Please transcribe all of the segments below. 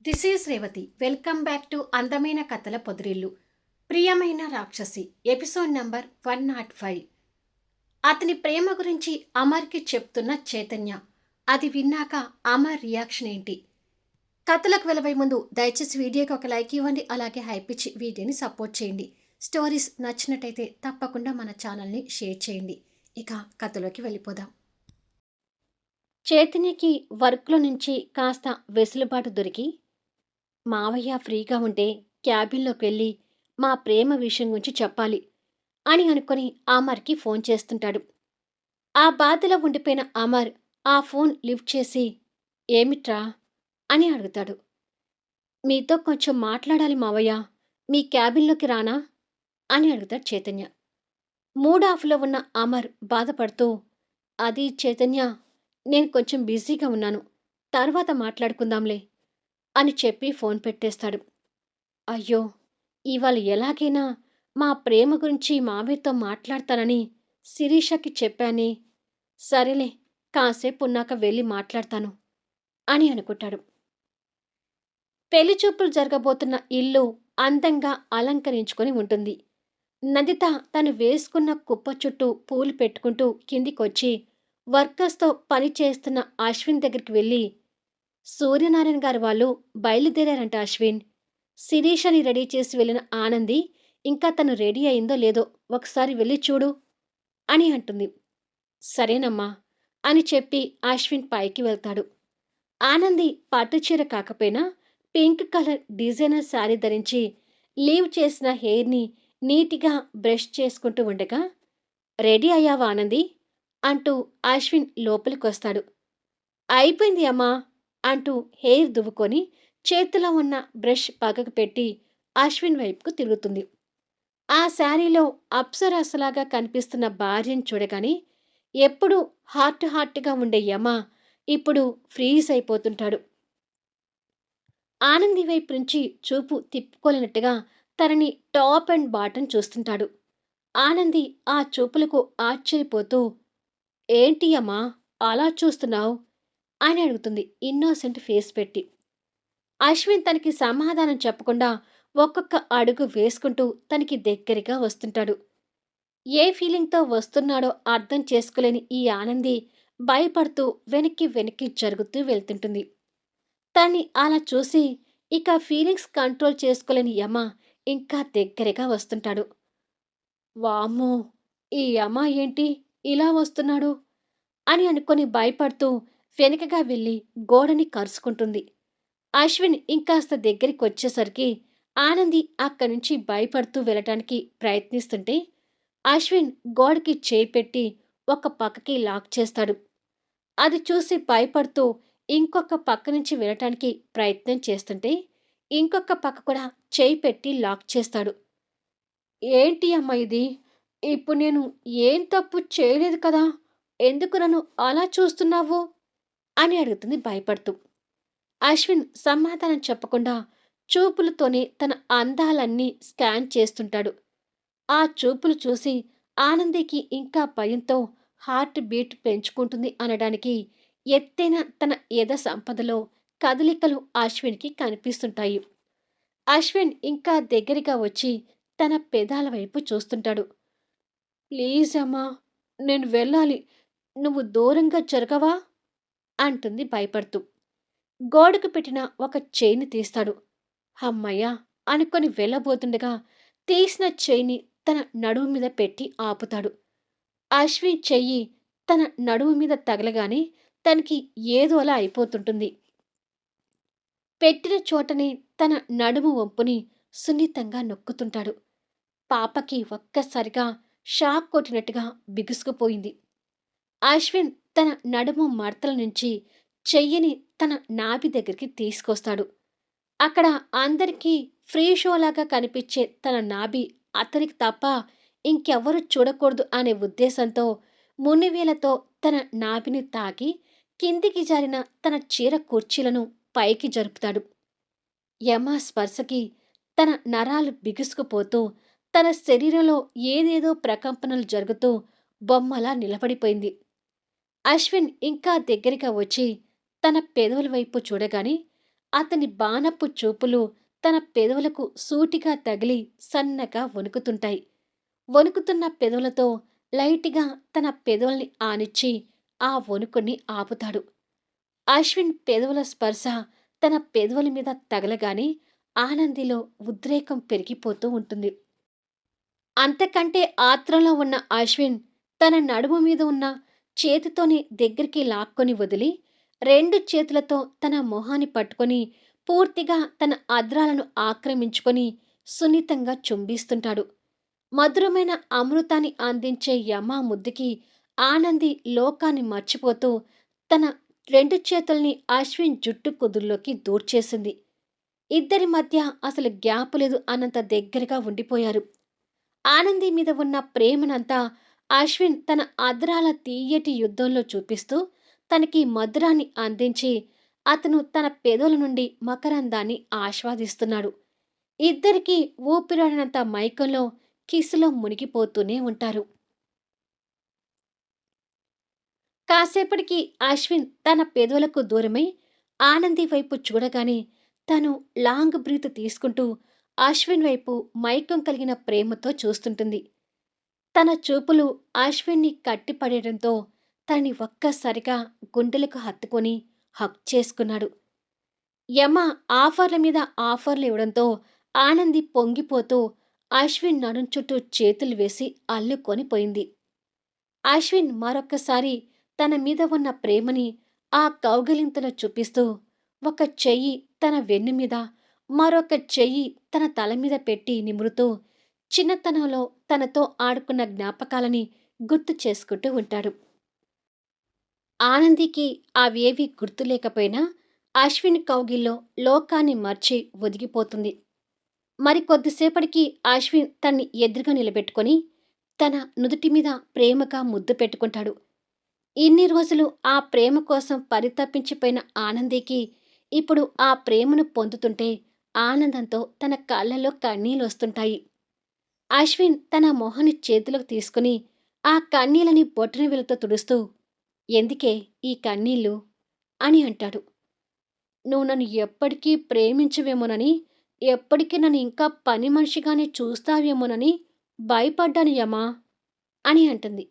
This is Revathi. Welcome back to అందమైన కథల పొదిరిల్లు. ప్రియమైన రాక్షసి ఎపిసోడ్ నంబర్ 105. అతని ప్రేమ గురించి అమర్కి చెప్తున్న చైతన్య. అది విన్నాక అమర్ రియాక్షన్ ఏంటి? కథలకు వెళ్ళబోయే ముందు దయచేసి వీడియోకి ఒక లైక్ ఇవ్వండి, అలాగే హైప్ ఇచ్చి వీడియోని సపోర్ట్ చేయండి. స్టోరీస్ నచ్చినట్టయితే తప్పకుండా మన ఛానల్ని షేర్ చేయండి. ఇక కథలోకి వెళ్ళిపోదాం. చైతన్యకి వర్క్లో నుంచి కాస్త వెసులుబాటు దొరికి మావయ్య ఫ్రీగా ఉంటే క్యాబిన్లోకి వెళ్ళి మా ప్రేమ విషయం గురించి చెప్పాలి అని అనుకుని అమర్కి ఫోన్ చేస్తుంటాడు. ఆ బాధలో ఉండిపోయిన అమర్ ఆ ఫోన్ లిఫ్ట్ చేసి ఏమిట్రా అని అడుగుతాడు. మీతో కొంచెం మాట్లాడాలి మావయ్య, మీ క్యాబిన్లోకి రానా అని అడుగుతాడు చైతన్య. మూడ్ ఆఫ్లో ఉన్న అమర్ బాధపడుతూ అది చైతన్య, నేను కొంచెం బిజీగా ఉన్నాను, తర్వాత మాట్లాడుకుందాంలే అని చెప్పి ఫోన్ పెట్టేస్తాడు. అయ్యో, ఇవాళ ఎలాగైనా మా ప్రేమ గురించి మామయ్యతో మాట్లాడతానని శిరీషకి చెప్పానే. సరేలే, కాసేపు ఉన్నాక వెళ్ళి మాట్లాడతాను అని అనుకుంటాడు. పెళ్లిచూపులు జరగబోతున్న ఇల్లు అందంగా అలంకరించుకొని ఉంటుంది. నందిత తను వేసుకున్న కుప్ప చుట్టూ పూలు పెట్టుకుంటూ కిందికొచ్చి వర్కర్స్తో పని చేస్తున్న అశ్విన్ దగ్గరికి వెళ్ళి, సూర్యనారాయణ గారు వాళ్ళు బయలుదేరారంట అశ్విన్. శిరీషని రెడీ చేసి వెళ్ళిన ఆనంది ఇంకా తను రెడీ అయిందో లేదో ఒకసారి వెళ్ళి చూడు అని అంటుంది. సరేనమ్మా అని చెప్పి అశ్విన్ పైకి వెళ్తాడు. ఆనంది పట్టుచీర కాకపోయినా పింక్ కలర్ డిజైనర్ శారీ ధరించి లీవ్ చేసిన హెయిర్ని నీట్గా బ్రష్ చేసుకుంటూ ఉండగా, రెడీ అయ్యావా ఆనంది అంటూ అశ్విన్ లోపలికొస్తాడు. అయిపోయింది అమ్మా అంటూ హెయిర్ దువ్వుకొని చేతిలో ఉన్న బ్రష్ పక్కకు పెట్టి అశ్విన్ వైపుకు తిరుగుతుంది. ఆ శారీలో అప్సరసలాగా కనిపిస్తున్న భార్యను చూడగానే ఎప్పుడూ హార్ట్గా ఉండే యమ ఇప్పుడు ఫ్రీజ్ అయిపోతుంటాడు. ఆనంది వైపు నుంచి చూపు తిప్పుకోలేనట్టుగా తనని టాప్ అండ్ బాటం చూస్తుంటాడు. ఆనంది ఆ చూపులకు ఆశ్చర్యపోతూ, ఏంటి అమ్మా అలా చూస్తున్నావు అని అడుగుతుంది ఇన్నోసెంట్ ఫేస్ పెట్టి. అశ్విన్ తనకి సమాధానం చెప్పకుండా ఒక్కొక్క అడుగు వేసుకుంటూ తనకి దగ్గరగా వస్తుంటాడు. ఏ ఫీలింగ్తో వస్తున్నాడో అర్థం చేసుకోలేని ఈ ఆనంది భయపడుతూ వెనక్కి వెనక్కి జరుగుతూ వెళ్తుంటుంది. తన్ని అలా చూసి ఇక ఫీలింగ్స్ కంట్రోల్ చేసుకోలేని యమ ఇంకా దగ్గరగా వస్తుంటాడు. వామ్మో, ఈ యమ ఏంటి ఇలా వస్తున్నాడు అని అనుకొని భయపడుతూ వెనకగా వెళ్ళి గోడని కరుచుకుంటుంది. అశ్విన్ ఇంకాస్త దగ్గరికొచ్చేసరికి ఆనంది అక్కడి నుంచి భయపడుతూ వెళ్ళటానికి ప్రయత్నిస్తుంటే అశ్విన్ గోడకి చేయి పెట్టి ఒక పక్కకి లాక్ చేస్తాడు. అది చూసి భయపడుతూ ఇంకొక పక్క నుంచి వెళ్ళటానికి ప్రయత్నం చేస్తుంటే ఇంకొక పక్క కూడా చేయి పెట్టి లాక్ చేస్తాడు. ఏంటి అమ్మా ఇది? ఇప్పుడు నేను ఏం తప్పు చేయలేదు కదా, ఎందుకు నన్ను అలా చూస్తున్నావు అని అడుగుతుంది భయపడుతూ. అశ్విన్ సమాధానం చెప్పకుండా చూపులతోనే తన అందాలన్నీ స్కాన్ చేస్తుంటాడు. ఆ చూపులు చూసి ఆనందికి ఇంకా భయంతో హార్ట్ బీట్ పెంచుకుంటుంది అనడానికి ఎత్తైన తన ఎద సంపదలో కదలికలు అశ్విన్కి కనిపిస్తుంటాయి. అశ్విన్ ఇంకా దగ్గరగా వచ్చి తన పెదాల వైపు చూస్తుంటాడు. ప్లీజ్ అమ్మా, నేను వెళ్ళాలి, నువ్వు దూరంగా జరగవా అంటుంది భయపడుతూ. గోడకు పెట్టిన ఒక చైన్ని తీస్తాడు. హమ్మయ్య అనుకొని వెళ్ళబోతుండగా తీసిన చెయ్యిని తన నడుము మీద పెట్టి ఆపుతాడు. అశ్విన్ చెయ్యి తన నడుము మీద తగలగానే తనకి ఏదోలా అయిపోతుంటుంది. పెట్టిన చోటనే తన నడుము వంపుని సున్నితంగా నొక్కుతుంటాడు. పాపకి ఒక్కసారిగా షాక్ కొట్టినట్టుగా బిగుసుకుపోయింది. అశ్విన్ తన నడుము మడతల నుంచి చెయ్యిని తన నాభి దగ్గరికి తీసుకొస్తాడు. అక్కడ అందరికీ ఫ్రీ షోలాగా కనిపించే తన నాభి అతనికి తప్ప ఇంకెవ్వరూ చూడకూడదు అనే ఉద్దేశంతో మునివేలతో తన నాభిని తాకి కిందికి జారిన తన చీర కుర్చీలను పైకి జరుపుతాడు. యమ స్పర్శకి తన నరాలు బిగుసుకుపోతూ తన శరీరంలో ఏదేదో ప్రకంపనలు జరుగుతూ బొమ్మలా నిలబడిపోయింది. అశ్విన్ ఇంకా దగ్గరగా వచ్చి తన పెదవుల వైపు చూడగానే అతని బాణపు చూపులు తన పెదవులకు సూటిగా తగిలి సన్నగా వణుకుతుంటాయి. వణుకుతున్న పెదవులతో లైట్‌గా తన పెదవుల్ని ఆనిచ్చి ఆ వణుకుని ఆపుతాడు. అశ్విన్ పెదవుల స్పర్శ తన పెదవుల మీద తగలగానే ఆనందిలో ఉద్రేకం పెరిగిపోతూ ఉంటుంది. అంతకంటే ఆత్రంలో ఉన్న అశ్విన్ తన నడుము మీద ఉన్న చేతితోని దగ్గరికి లాక్కొని వదిలి, 2 చేతులతో తన మొహాన్ని పట్టుకొని, పూర్తిగా తన అద్రాలను ఆక్రమించుకొని సున్నితంగా చుంబిస్తుంటాడు. మధురమైన అమృతాన్ని అందించే యమ ముద్దుకి ఆనంది లోకాన్ని మర్చిపోతూ తన 2 చేతుల్ని అశ్విన్ జుట్టు కుదుల్లోకి దూర్చేసింది. ఇద్దరి మధ్య అసలు గ్యాప్ లేదు అన్నంత దగ్గరగా ఉండిపోయారు. ఆనంది మీద ఉన్న ప్రేమనంతా అశ్విన్ తన అధరాల తీయటి యుద్ధంలో చూపిస్తూ తనకి మధురాన్ని అందించి అతను తన పెదవుల నుండి మకరందాన్ని ఆస్వాదిస్తున్నాడు. ఇద్దరికీ ఊపిరాడినంత మైకంలో కిసులో మునిగిపోతూనే ఉంటారు. కాసేపటికి అశ్విన్ తన పెదవులకు దూరమై ఆనంది వైపు చూడగానే తను లాంగ్ బ్రీత్ తీసుకుంటూ అశ్విన్ వైపు మైకం కలిగిన ప్రేమతో చూస్తుంటుంది. తన చూపులు అశ్విన్ని కట్టిపడేయడంతో తనని ఒక్కసారిగా గుండెలకు హత్తుకొని హక్ చేసుకున్నాడు. యమ ఆఫర్ల మీద ఆఫర్లు ఇవ్వడంతో ఆనంది పొంగిపోతూ అశ్విన్ నడుం చుట్టూ చేతులు వేసి అల్లుకొని పోయింది. అశ్విన్ మరొక్కసారి తన మీద ఉన్న ప్రేమని ఆ కౌగిలింతలో చూపిస్తూ ఒక చెయ్యి తన వెన్ను మీద, మరొక చెయ్యి తన తల మీద పెట్టి నిమురుతూ చిన్నతనంలో తనతో ఆడుకున్న జ్ఞాపకాలని గుర్తు చేసుకుంటూ ఉంటాడు. ఆనందికి అవేవీ గుర్తులేకపోయినా అశ్విన్ కౌగిల్లో లోకాన్ని మర్చి ఒదిగిపోతుంది. మరికొద్దిసేపటికి అశ్విన్ తన్ని ఎదురుగా నిలబెట్టుకొని తన నుదుటి మీద ప్రేమగా ముద్దు పెట్టుకుంటాడు. ఇన్ని రోజులు ఆ ప్రేమ కోసం పరితపించిపోయిన ఆనందికి ఇప్పుడు ఆ ప్రేమను పొందుతుంటే ఆనందంతో తన కళ్ళల్లో కన్నీళ్ళొస్తుంటాయి. అశ్విన్ తన మొహాన్ని చేతిలోకి తీసుకుని ఆ కన్నీళ్ళని బొటనవేలుతో తుడుస్తూ, "ఎందుకే ఈ కన్నీళ్ళు?" అని అంటాడు. "నువ్వు నన్ను ఎప్పటికీ ప్రేమించవేమోనని, ఎప్పటికీ నన్ను ఇంకా పని మనిషిగానే చూస్తావేమోనని భయపడ్డాను యమా" అని అంటుంది.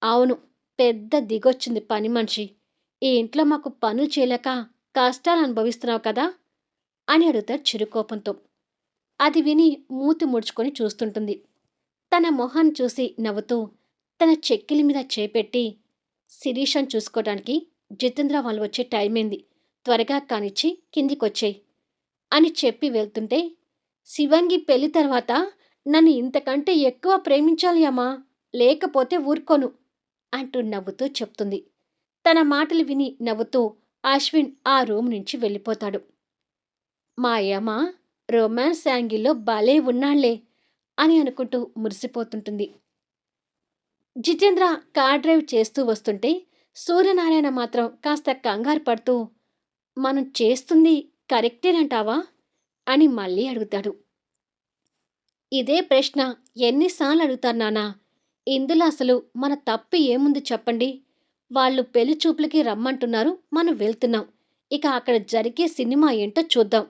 "అవును, పెద్ద దిగొచ్చింది పని మనిషి. ఈ ఇంట్లో మాకు పనులు చేయలేక కష్టాలు అనుభవిస్తున్నావు కదా" అని అడుగుతాడు చిరుకోపంతో. అది విని మూతి ముడుచుకొని చూస్తుంటుంది. తన మొహాన్ని చూసి నవ్వుతూ తన చెక్కిలి మీద చేపెట్టి, "శిరీషని చూసుకోవడానికి జితేంద్ర వాళ్ళు వచ్చే టైమైంది. త్వరగా కానిచ్చి కిందికొచ్చేయి" అని చెప్పి వెళ్తుంటే, "శివంగి పెళ్లి తర్వాత నన్ను ఇంతకంటే ఎక్కువ ప్రేమించాలి అమ్మా, లేకపోతే ఊరుకోను" అంటూ నవ్వుతూ చెప్తుంది. తన మాటలు విని నవ్వుతూ అశ్విన్ ఆ రూమ్ నుంచి వెళ్ళిపోతాడు. "మా యమ రొమాన్స్ యాంగిల్లో భలే ఉన్నాళ్లే" అని అనుకుంటూ మురిసిపోతుంటుంది. జితేంద్ర కార్ డ్రైవ్ చేస్తూ వస్తుంటే సూర్యనారాయణ మాత్రం కాస్త కంగారు పడుతూ, "మనం చేస్తుంది కరెక్టేనంటావా?" అని మళ్ళీ అడుగుతాడు. "ఇదే ప్రశ్న ఎన్నిసార్లు అడుగుతారు నాన్నా? ఇందులో అసలు మన తప్పు ఏముంది చెప్పండి? వాళ్ళు పెళ్లి చూపులకి రమ్మంటున్నారు, మనం వెళ్తున్నాం. ఇక అక్కడ జరిగే సినిమా ఏంటో చూద్దాం"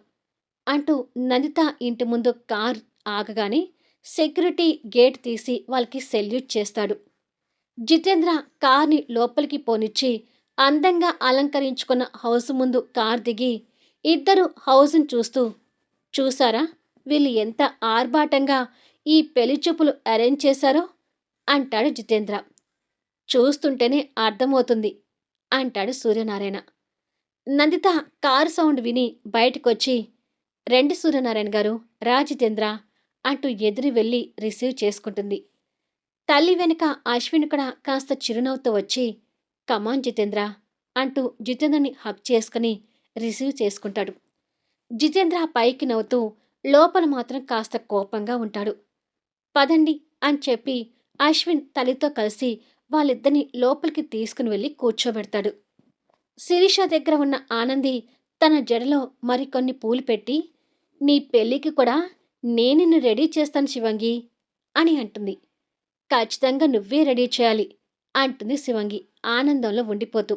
అంటూ నందిత ఇంటి ముందు కార్ ఆగగానే సెక్యూరిటీ గేట్ తీసి వాళ్ళకి సెల్యూట్ చేస్తాడు. జితేంద్ర కార్ని లోపలికి పోనిచ్చి అందంగా అలంకరించుకున్న హౌస్ ముందు కార్ దిగి ఇద్దరు హౌస్ని చూస్తూ, "చూసారా వీళ్ళు ఎంత ఆర్భాటంగా ఈ పెళ్లి చూపులు అరేంజ్ చేశారో" అంటాడు జితేంద్ర. "చూస్తుంటేనే అర్థమవుతుంది" అంటాడు సూర్యనారాయణ. నందిత కారు సౌండ్ విని బయటకొచ్చి, "రండి సూర్యనారాయణ గారు, రా జితేంద్ర" అంటూ ఎదురు వెళ్ళి రిసీవ్ చేసుకుంటుంది. తల్లి వెనుక అశ్విన్ కూడా కాస్త చిరునవ్వుతో వచ్చి, "కమాన్ జితేంద్ర" అంటూ జితేంద్రని హక్ చేసుకుని రిసీవ్ చేసుకుంటాడు. జితేంద్ర పైకి నవ్వుతూ లోపల మాత్రం కాస్త కోపంగా ఉంటాడు. "పదండి" అని చెప్పి అశ్విన్ తల్లితో కలిసి వాళ్ళిద్దరిని లోపలికి తీసుకుని వెళ్ళి కూర్చోబెడతాడు. శిరీష దగ్గర ఉన్న ఆనంది తన జడలో మరికొన్ని పూలు పెట్టి, "నీ పెళ్ళికి కూడా నేను నిన్ను రెడీ చేస్తాను శివంగి" అని అంటుంది. "ఖచ్చితంగా నువ్వే రెడీ చేయాలి" అంటుంది శివంగి ఆనందంలో ఉండిపోతూ.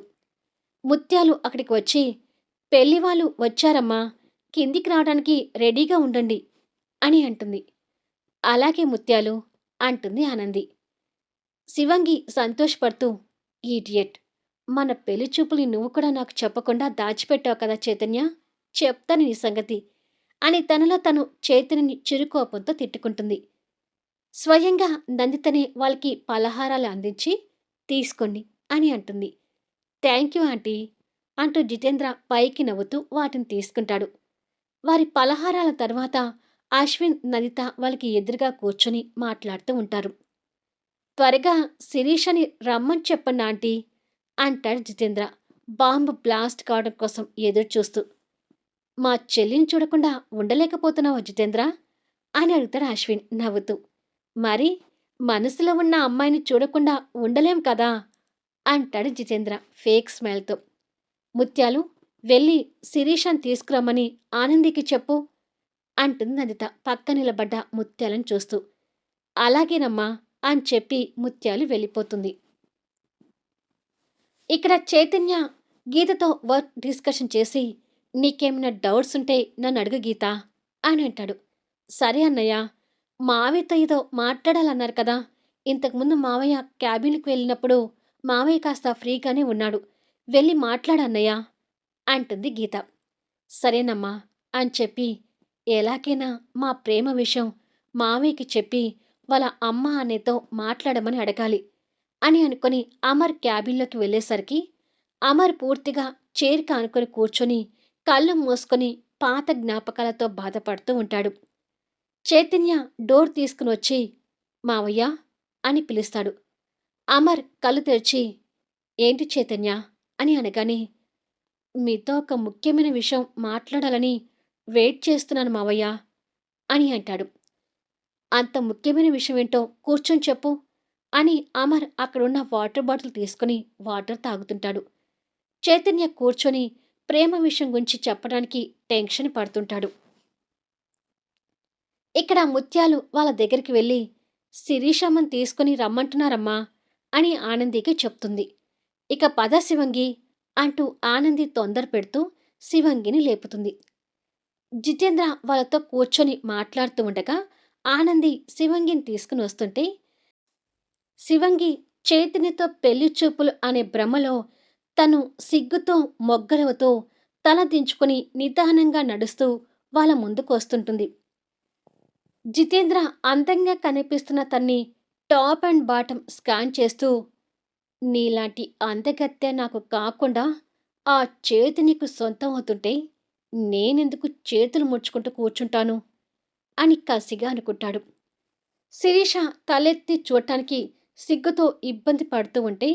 ముత్యాలు అక్కడికి వచ్చి, పెళ్లి వాళ్ళు వచ్చారమ్మా, కిందికి రావడానికి రెడీగా ఉండండి అని అంటుంది. అలాగే ముత్యాలు అంటుంది ఆనంది. శివంగి సంతోషపడుతూ, ఈడియట్! మన పెళ్లి చూపులు నువ్వు కూడా నాకు చెప్పకుండా దాచిపెట్టావు కదా చైతన్య! చెప్తాను నీ సంగతి అని తనలో తను చైతన్యని చిరుకోపంతో తిట్టుకుంటుంది. స్వయంగా నందితనే వాళ్ళకి పలహారాలు అందించి, తీసుకోండి అని అంటుంది. థ్యాంక్ యూ ఆంటీ అంటూ జితేంద్ర పైకి నవ్వుతూ వాటిని తీసుకుంటాడు. వారి పలహారాల తర్వాత అశ్విన్, నదిత వాళ్ళకి ఎదురుగా కూర్చొని మాట్లాడుతూ ఉంటారు. త్వరగా శిరీషని రమ్మని చెప్పండి ఆంటీ అంటాడు జితేంద్ర బాంబు బ్లాస్ట్ కావడం కోసం ఎదురు చూస్తూ. మా చెల్లిని చూడకుండా ఉండలేకపోతున్నావా జితేంద్ర అని అడుగుతాడు అశ్విన్ నవ్వుతూ. మరి మనసులో ఉన్న అమ్మాయిని చూడకుండా ఉండలేం కదా అంటాడు జితేంద్ర ఫేక్ స్మైల్తో. ముత్యాలు, వెళ్ళి శిరీషని తీసుకురమ్మని ఆనందికి చెప్పు అంటుంది నందిత పక్క నిలబడ్డ ముత్యాలను చూస్తూ. అలాగేనమ్మా అని చెప్పి ముత్యాలు వెళ్ళిపోతుంది. ఇక్కడ చైతన్య గీతతో వర్క్ డిస్కషన్ చేసి, నీకేమైనా డౌట్స్ ఉంటే నన్ను అడుగు గీత అని అంటాడు. సరే అన్నయ్య, మావయ్యతో ఏదో మాట్లాడాలన్నారు కదా, ఇంతకుముందు మావయ్య క్యాబిన్కి వెళ్ళినప్పుడు మావయ్య కాస్త ఫ్రీగానే ఉన్నాడు, వెళ్ళి మాట్లాడన్నయ్య అంటుంది గీత. సరేనమ్మా అని చెప్పి, ఎలాగైనా మా ప్రేమ విషయం మావయ్యకి చెప్పి వాళ్ళ అమ్మ అన్నయ్యతో మాట్లాడమని అడగాలి అని అనుకుని అమర్ క్యాబిన్లోకి వెళ్ళేసరికి అమర్ పూర్తిగా చైర్కి ఆనుకొని కూర్చొని కళ్ళు మూసుకొని పాత జ్ఞాపకాలతో బాధపడుతూ ఉంటాడు. చైతన్య డోర్ తీసుకుని వచ్చి మావయ్య అని పిలుస్తాడు. అమర్ కళ్ళు తెరిచి ఏంటి చైతన్య అని అనగానే, మీతో ఒక ముఖ్యమైన విషయం మాట్లాడాలని వెయిట్ చేస్తున్నాను మావయ్య అని అంటాడు. అంత ముఖ్యమైన విషయం ఏంటో కూర్చొని చెప్పు అని అమర్ అక్కడున్న వాటర్ బాటిల్ తీసుకుని వాటర్ తాగుతుంటాడు. చైతన్య కూర్చొని ప్రేమ విషయం గురించి చెప్పడానికి టెన్షన్ పడుతుంటాడు. ఇక్కడ ముత్యాలు వాళ్ళ దగ్గరికి వెళ్ళి శిరీషమ్మని తీసుకుని రమ్మంటున్నారమ్మా అని ఆనందికి చెప్తుంది. ఇక పద శివంగి అంటూ ఆనంది తొందర పెడుతూ శివంగిని లేపుతుంది. జితేంద్ర వాళ్ళతో కూర్చొని మాట్లాడుతూ ఉండగా ఆనంది శివంగిని తీసుకుని వస్తుంటే శివంగి చైతన్యతో పెళ్లి చూపులు అనే భ్రమలో తను సిగ్గుతో మొగ్గలవుతూ తల దించుకుని నిదానంగా నడుస్తూ వాళ్ళ ముందుకు వస్తుంటుంది. జితేంద్ర అందంగా కనిపిస్తున్న తన్ని టాప్ అండ్ బాటమ్ స్కాన్ చేస్తూ, నీలాంటి అందగత్తె నాకు కాకుండా ఆ చేతి నీకు సొంతం అవుతుంటే నేనెందుకు చేతులు ముడుచుకుంటూ కూర్చుంటాను అని కసిగా అనుకుంటాడు. శిరీష తలెత్తి చూడటానికి సిగ్గుతో ఇబ్బంది పడుతూ ఉంటే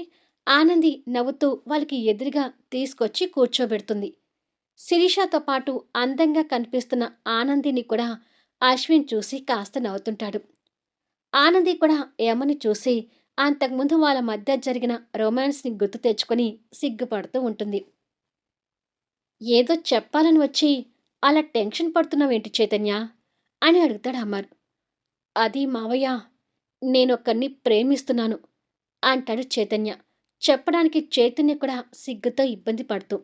ఆనంది నవ్వుతూ వాళ్ళకి ఎదురుగా తీసుకొచ్చి కూర్చోబెడుతుంది. శిరీషతో పాటు అందంగా కనిపిస్తున్న ఆనందిని కూడా అశ్విన్ చూసి కాస్త నవ్వుతుంటాడు. ఆనంది కూడా ఏమని చూసి అంతకుముందు వాళ్ళ మధ్య జరిగిన రొమాన్స్ని గుర్తు తెచ్చుకొని సిగ్గుపడుతూ ఉంటుంది. ఏదో చెప్పాలని వచ్చి అలా టెన్షన్ పడుతున్నావేంటి చైతన్య అని అడుగుతాడు అమర్. అది మావయ్య, నేనొక్కరిని ప్రేమిస్తున్నాను అంటాడు చైతన్య చెప్పడానికి చైతన్య కూడా సిగ్గుతో ఇబ్బంది పడుతూ.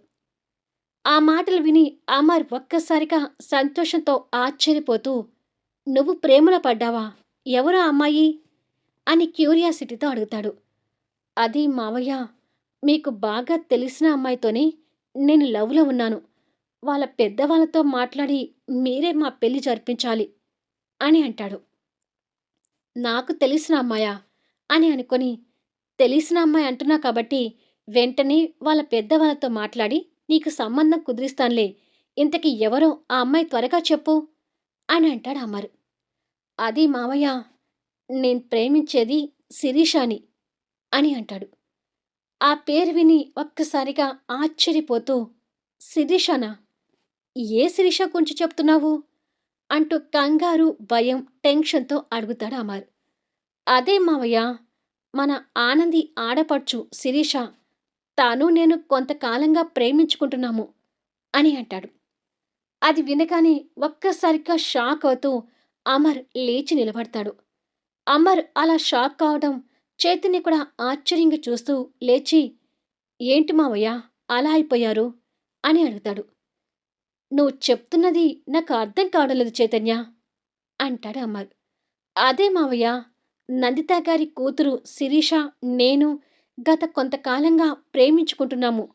ఆ మాటలు విని అమర్ ఒక్కసారిగా సంతోషంతో ఆశ్చర్యపోతూ, నువ్వు ప్రేమలో పడ్డావా? ఎవరు ఆ అమ్మాయి అని క్యూరియాసిటీతో అడుగుతాడు. అది మావయ్య, మీకు బాగా తెలిసిన అమ్మాయితోనే నేను లవ్లో ఉన్నాను. వాళ్ళ పెద్దవాళ్ళతో మాట్లాడి మీరే మా పెళ్లి జరిపించాలి అని అంటాడు. నాకు తెలిసిన అమ్మాయా అని అనుకొని, తెలిసిన అమ్మాయి అంటున్నా కాబట్టి వెంటనే వాళ్ళ పెద్దవాళ్ళతో మాట్లాడి నీకు సంబంధం కుదిరిస్తానులే. ఇంతకీ ఎవరో ఆ అమ్మాయి త్వరగా చెప్పు అని అంటాడు అమర్. అది మావయ్య, నేను ప్రేమించేది శిరీషాని అని అంటాడు. ఆ పేరు విని ఒక్కసారిగా ఆశ్చర్యపోతూ, శిరీషనా? ఏ శిరీష గురించి చెప్తున్నావు అంటూ కంగారు, భయం, టెన్షన్తో అడుగుతాడు అమర్. అదే మావయ్య, మన ఆనంది ఆడపడుచు శిరీష. తాను నేను కొంతకాలంగా ప్రేమించుకుంటున్నాము అని అంటాడు. అది వినగానే ఒక్కసారిగా షాక్ అవుతూ అమర్ లేచి నిలబడతాడు. అమర్ అలా షాక్ కావడం చైతన్య కూడా ఆశ్చర్యంగా చూస్తూ లేచి, ఏంటి మావయ్య అలా అయిపోయారు అని అడుగుతాడు. నువ్వు చెప్తున్నది నాకు అర్థం కావడం లేదు చైతన్య అంటాడు అమర్. అదే మావయ్య, నందిత గారి కూతురు శిరీష, నేను గత కొంతకాలంగా ప్రేమించుకుంటున్నాము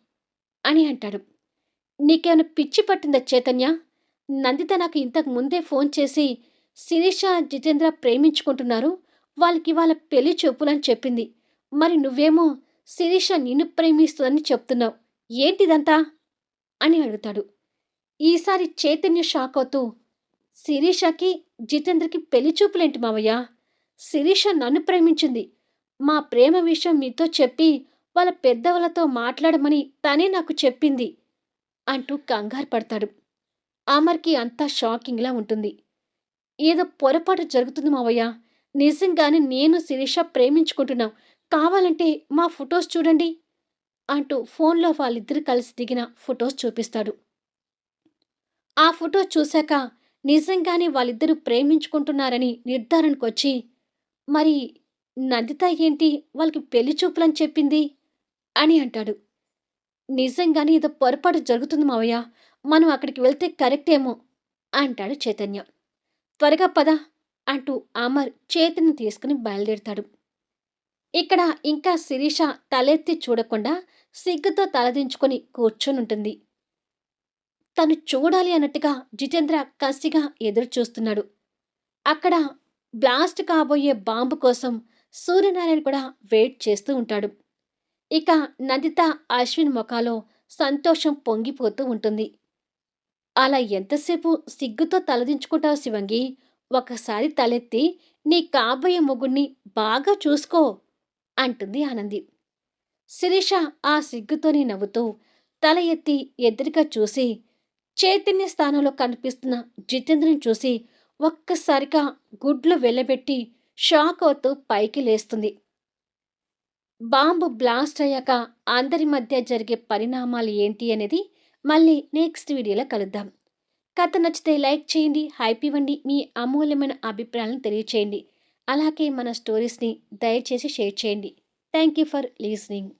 అని అంటాడు. నీకేమైనా పిచ్చి పట్టిందా చైతన్య? నందిత నాకు ఇంతకు ముందే ఫోన్ చేసి శిరీష, జితేంద్ర ప్రేమించుకుంటున్నారు. వాళ్ళకివాళ పెళ్లి చూపులని చెప్పింది. మరి నువ్వేమో శిరీష నిన్ను ప్రేమిస్తుందని చెప్తున్నావు. ఏంటిదంతా? అని అడుగుతాడు. ఈసారి చైతన్య షాక్ అవుతూ, శిరీషకి, జితేంద్రకి పెళ్లి చూపులేంటి మావయ్య? శిరీష నన్ను ప్రేమించింది. మా ప్రేమ విషయం మీతో చెప్పి వాళ్ళ పెద్దవాళ్ళతో మాట్లాడమని తనే నాకు చెప్పింది అంటూ కంగారు పడతాడు. అమర్‌కి అంతా షాకింగ్‌లా ఉంటుంది. ఏదో పొరపాటు జరుగుతుంది మావయ్య. నిజంగానే నేను, శిరీష ప్రేమించుకుంటున్నాం. కావాలంటే మా ఫోటోస్ చూడండి అంటూ ఫోన్‌లో వాళ్ళిద్దరూ కలిసి దిగిన ఫోటోస్ చూపిస్తాడు. ఆ ఫోటో చూశాక నిజంగానే వాళ్ళిద్దరూ ప్రేమించుకుంటున్నారని నిర్ధారణకొచ్చి, మరి నందిత ఏంటి వాళ్ళకి పెళ్లి చూపులని చెప్పింది అని అంటాడు. నిజంగానే ఏదో పొరపాటు జరుగుతుంది మావయ్య. మనం అక్కడికి వెళ్తే కరెక్టేమో అంటాడు చైతన్య. త్వరగా పద అంటూ అమర్ చేతిని తీసుకుని బయలుదేరుతాడు. ఇక్కడ ఇంకా శిరీష తలెత్తి చూడకుండా సిగ్గుతో తలదించుకొని కూర్చొనుంటుంది. తను చూడాలి అన్నట్టుగా జితేంద్ర కసిగా ఎదురు చూస్తున్నాడు. అక్కడ బ్లాస్ట్ కాబోయే బాంబు కోసం సూర్యనారాయణ కూడా వెయిట్ చేస్తూ ఉంటాడు. ఇక నందిత, అశ్విన్ మొఖాలో సంతోషం పొంగిపోతూ ఉంటుంది. అలా ఎంతసేపు సిగ్గుతో తలదించుకుంటావు శివంగి? ఒకసారి తలెత్తి నీ కాబోయే మొగుణ్ణి బాగా చూసుకో అంటుంది ఆనంది. శిరీష ఆ సిగ్గుతోనే నవ్వుతూ తల ఎత్తి ఎదురుగా చూసి చైతన్య స్థానంలో కనిపిస్తున్న జితేంద్రని చూసి ఒక్కసారిగా గుడ్లు వెళ్ళబెట్టి షాక్ అవుతూ పైకి లేస్తుంది. బాంబు బ్లాస్ట్ అయ్యాక అందరి మధ్య జరిగే పరిణామాలు ఏంటి అనేది మళ్ళీ నెక్స్ట్ వీడియోలో కలుద్దాం. కథ నచ్చితే లైక్ చేయండి, హైప్ ఇవ్వండి, మీ అమూల్యమైన అభిప్రాయాలను తెలియచేయండి. అలాగే మన స్టోరీస్ని దయచేసి షేర్ చేయండి. Thank you for లీజనింగ్.